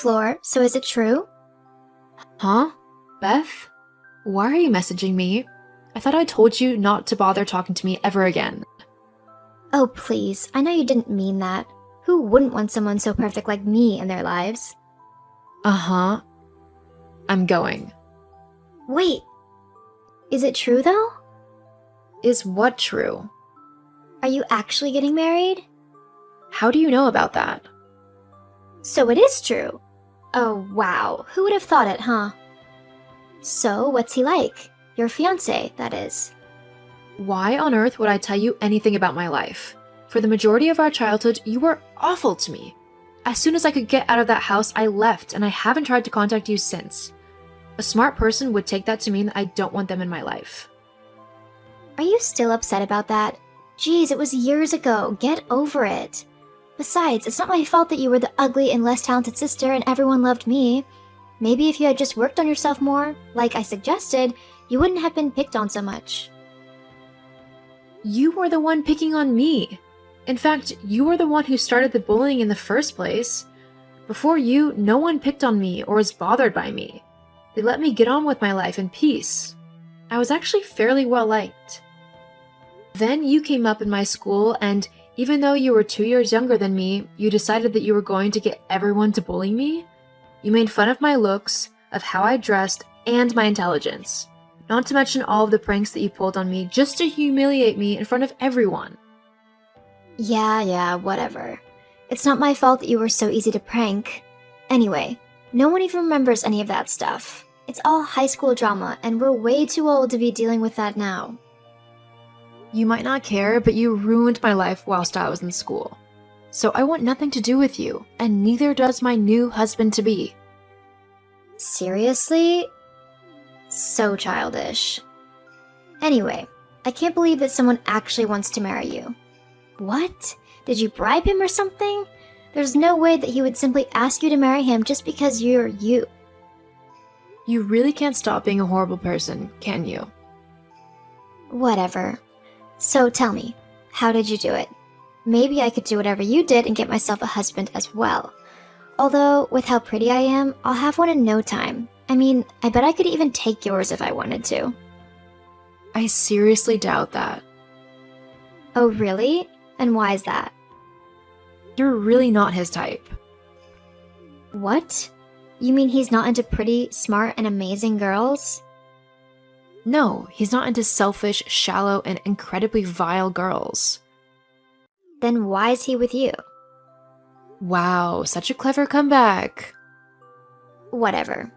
floor, so is it true? Huh? Beth? Why are you messaging me? I thought I told you not to bother talking to me ever again. Oh, please, I know you didn't mean that. Who wouldn't want someone so perfect like me in their lives? Uh-huh. I'm going. Wait, is it true though? Is what true? Are you actually getting married? How do you know about that? So it is true. Oh, wow, who would have thought it, huh? So, what's he like? Your fiancé, that is. Why on earth would I tell you anything about my life? For the majority of our childhood, you were awful to me. As soon as I could get out of that house, I left, and I haven't tried to contact you since. A smart person would take that to mean that I don't want them in my life. Are you still upset about that? Geez, it was years ago. Get over it. Besides, it's not my fault that you were the ugly and less talented sister and everyone loved me. Maybe if you had just worked on yourself more, like I suggested, you wouldn't have been picked on so much. You were the one picking on me. In fact, you were the one who started the bullying in the first place. Before you, no one picked on me or was bothered by me. They let me get on with my life in peace. I was actually fairly well liked. Then you came up in my school, and even though you were 2 years younger than me, you decided that you were going to get everyone to bully me? You made fun of my looks, of how I dressed, and my intelligence. Not to mention all of the pranks that you pulled on me just to humiliate me in front of everyone. Yeah, whatever. It's not my fault that you were so easy to prank. Anyway, no one even remembers any of that stuff. It's all high school drama, and we're way too old to be dealing with that now. You might not care, but you ruined my life whilst I was in school. So I want nothing to do with you, and neither does my new husband-to-be. Seriously? So childish. Anyway, I can't believe that someone actually wants to marry you. What? Did you bribe him or something? There's no way that he would simply ask you to marry him just because you're you. You really can't stop being a horrible person, can you? Whatever. So tell me, how did you do it? Maybe I could do whatever you did and get myself a husband as well. Although, with how pretty I am, I'll have one in no time. I mean, I bet I could even take yours if I wanted to. I seriously doubt that. Oh, really? And why is that? You're really not his type. What? You mean he's not into pretty, smart, and amazing girls? No, he's not into selfish, shallow, and incredibly vile girls. Then why is he with you? Wow, such a clever comeback. Whatever.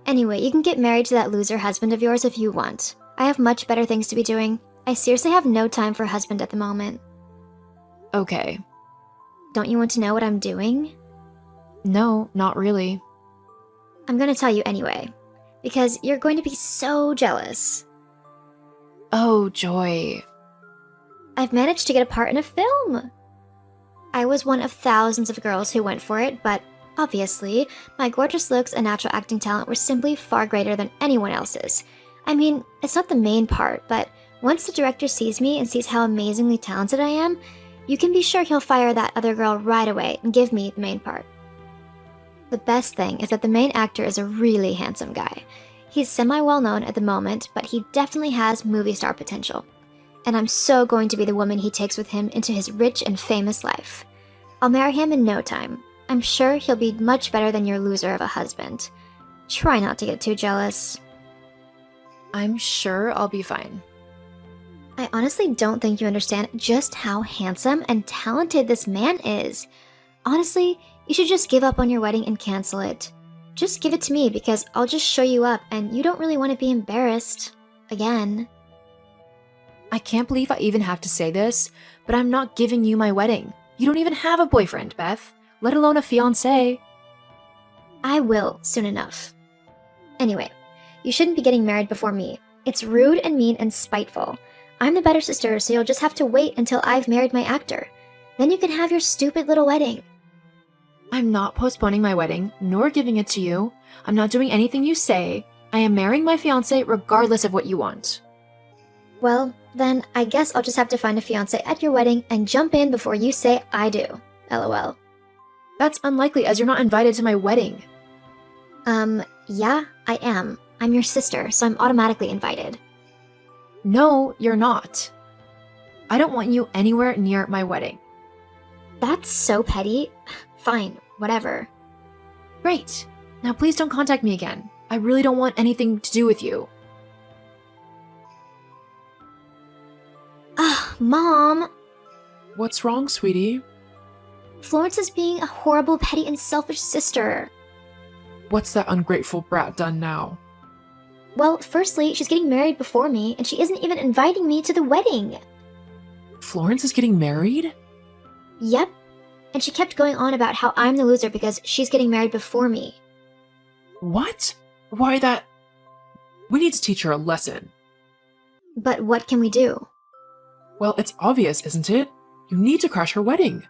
Anyway, you can get married to that loser husband of yours if you want. I have much better things to be doing. I seriously have no time for a husband at the moment. Okay. Don't you want to know what I'm doing? No, not really. I'm gonna tell you anyway, because you're going to be so jealous. Oh, joy. I've managed to get a part in a film. I was one of thousands of girls who went for it, but obviously, my gorgeous looks and natural acting talent were simply far greater than anyone else's. I mean, it's not the main part, but once the director sees me and sees how amazingly talented I am, you can be sure he'll fire that other girl right away and give me the main part. The best thing is that the main actor is a really handsome guy. He's semi-well-known at the moment, but he definitely has movie star potential. And I'm so going to be the woman he takes with him into his rich and famous life. I'll marry him in no time. I'm sure he'll be much better than your loser of a husband. Try not to get too jealous. I'm sure I'll be fine. I honestly don't think you understand just how handsome and talented this man is. Honestly, you should just give up on your wedding and cancel it. Just give it to me because I'll just show you up and you don't really want to be embarrassed. Again. I can't believe I even have to say this, but I'm not giving you my wedding. You don't even have a boyfriend, Beth, let alone a fiancé. I will, soon enough. Anyway, you shouldn't be getting married before me. It's rude and mean and spiteful. I'm the better sister, so you'll just have to wait until I've married my actor. Then you can have your stupid little wedding. I'm not postponing my wedding, nor giving it to you. I'm not doing anything you say. I am marrying my fiancé regardless of what you want. Well, then I guess I'll just have to find a fiancé at your wedding and jump in before you say I do. LOL. That's unlikely as you're not invited to my wedding. Yeah, I am. I'm your sister, so I'm automatically invited. No, you're not. I don't want you anywhere near my wedding. That's so petty. Fine, whatever. Great. Now please don't contact me again. I really don't want anything to do with you. Ah, Mom! What's wrong, sweetie? Florence is being a horrible, petty, and selfish sister. What's that ungrateful brat done now? Well, firstly, she's getting married before me, and she isn't even inviting me to the wedding. Florence is getting married? Yep. And she kept going on about how I'm the loser because she's getting married before me. What? Why that? We need to teach her a lesson. But what can we do? Well, it's obvious, isn't it? You need to crash her wedding.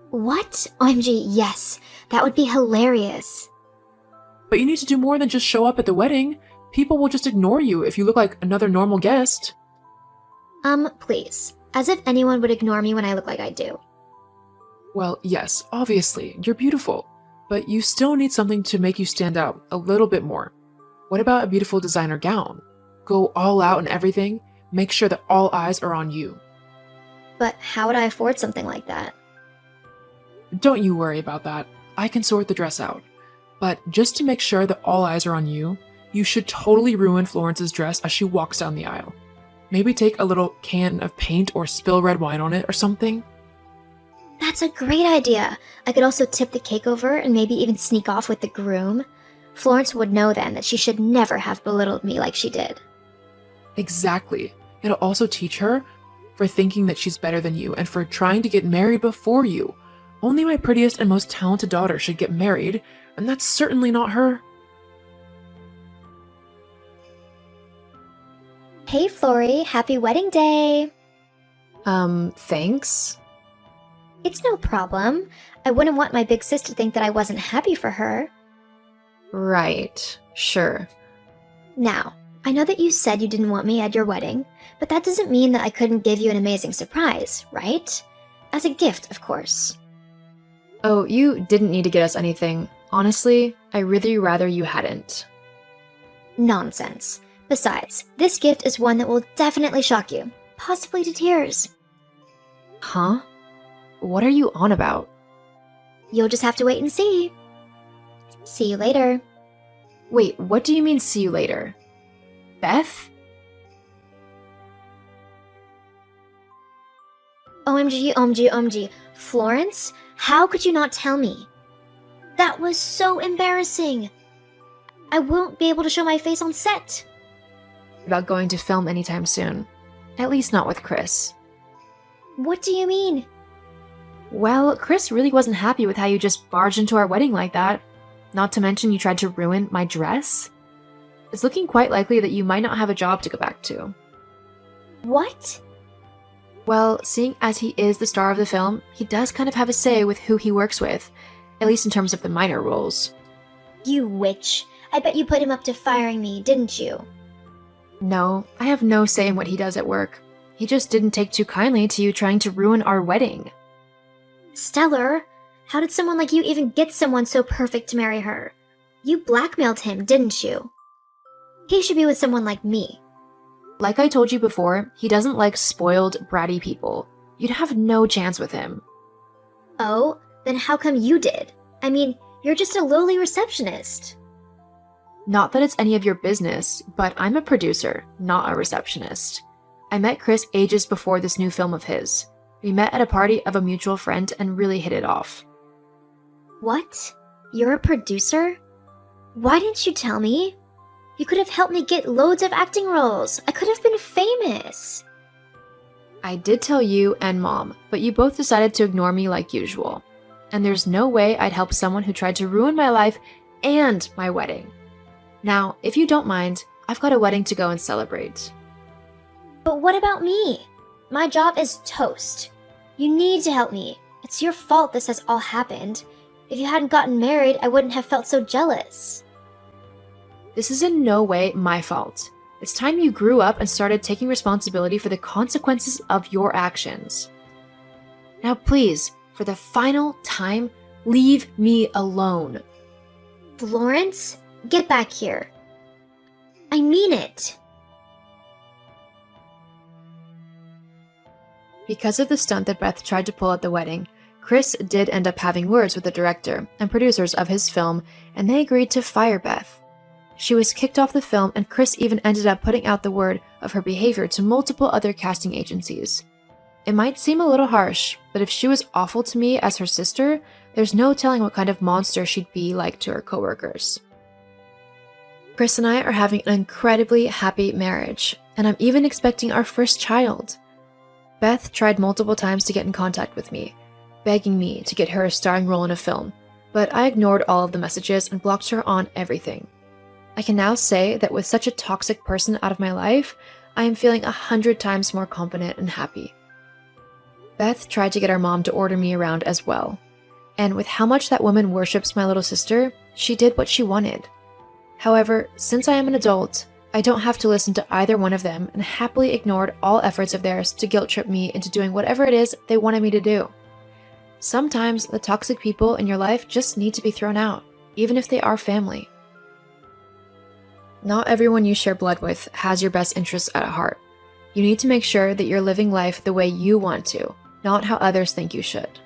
What? OMG, yes. That would be hilarious. But you need to do more than just show up at the wedding. People will just ignore you if you look like another normal guest. Please. As if anyone would ignore me when I look like I do. Well, yes, obviously, you're beautiful. But you still need something to make you stand out a little bit more. What about a beautiful designer gown? Go all out and everything. Make sure that all eyes are on you. But how would I afford something like that? Don't you worry about that. I can sort the dress out. But just to make sure that all eyes are on you, you should totally ruin Florence's dress as she walks down the aisle. Maybe take a little can of paint or spill red wine on it or something. That's a great idea. I could also tip the cake over and maybe even sneak off with the groom. Florence would know then that she should never have belittled me like she did. Exactly. It'll also teach her for thinking that she's better than you and for trying to get married before you. Only my prettiest and most talented daughter should get married, and that's certainly not her. Hey, Flory, happy wedding day! Thanks? It's no problem. I wouldn't want my big sis to think that I wasn't happy for her. Right, sure. Now, I know that you said you didn't want me at your wedding, but that doesn't mean that I couldn't give you an amazing surprise, right? As a gift, of course. Oh, you didn't need to get us anything. Honestly, I really rather you hadn't. Nonsense. Besides, this gift is one that will definitely shock you, possibly to tears. Huh? What are you on about? You'll just have to wait and see. See you later. Wait, what do you mean see you later? Beth? OMG, OMG, OMG. Florence, how could you not tell me? That was so embarrassing. I won't be able to show my face on set. About going to film anytime soon. At least not with Chris. What do you mean? Well, Chris really wasn't happy with how you just barged into our wedding like that. Not to mention you tried to ruin my dress. It's looking quite likely that you might not have a job to go back to. What? Well, seeing as he is the star of the film, he does kind of have a say with who he works with, at least in terms of the minor roles. You witch. I bet you put him up to firing me, didn't you? No, I have no say in what he does at work. He just didn't take too kindly to you trying to ruin our wedding. Stellar, how did someone like you even get someone so perfect to marry her? You blackmailed him, didn't you? He should be with someone like me. Like I told you before, he doesn't like spoiled, bratty people. You'd have no chance with him. Oh, then how come you did? I mean, you're just a lowly receptionist. Not that it's any of your business, but I'm a producer, not a receptionist. I met Chris ages before this new film of his. We met at a party of a mutual friend and really hit it off. What? You're a producer? Why didn't you tell me? You could have helped me get loads of acting roles. I could have been famous. I did tell you and Mom, but you both decided to ignore me like usual. And there's no way I'd help someone who tried to ruin my life and my wedding. Now, if you don't mind, I've got a wedding to go and celebrate. But what about me? My job is toast. You need to help me. It's your fault this has all happened. If you hadn't gotten married, I wouldn't have felt so jealous. This is in no way my fault. It's time you grew up and started taking responsibility for the consequences of your actions. Now please, for the final time, leave me alone. Florence, get back here. I mean it. Because of the stunt that Beth tried to pull at the wedding, Chris did end up having words with the director and producers of his film, and they agreed to fire Beth. She was kicked off the film, and Chris even ended up putting out the word of her behavior to multiple other casting agencies. It might seem a little harsh, but if she was awful to me as her sister, there's no telling what kind of monster she'd be like to her coworkers. Chris and I are having an incredibly happy marriage, and I'm even expecting our first child. Beth tried multiple times to get in contact with me, begging me to get her a starring role in a film, but I ignored all of the messages and blocked her on everything. I can now say that with such a toxic person out of my life, I am feeling 100 times more confident and happy. Beth tried to get our mom to order me around as well, and with how much that woman worships my little sister, she did what she wanted. However, since I am an adult, I don't have to listen to either one of them and happily ignored all efforts of theirs to guilt trip me into doing whatever it is they wanted me to do. Sometimes the toxic people in your life just need to be thrown out, even if they are family. Not everyone you share blood with has your best interests at heart. You need to make sure that you're living life the way you want to, not how others think you should.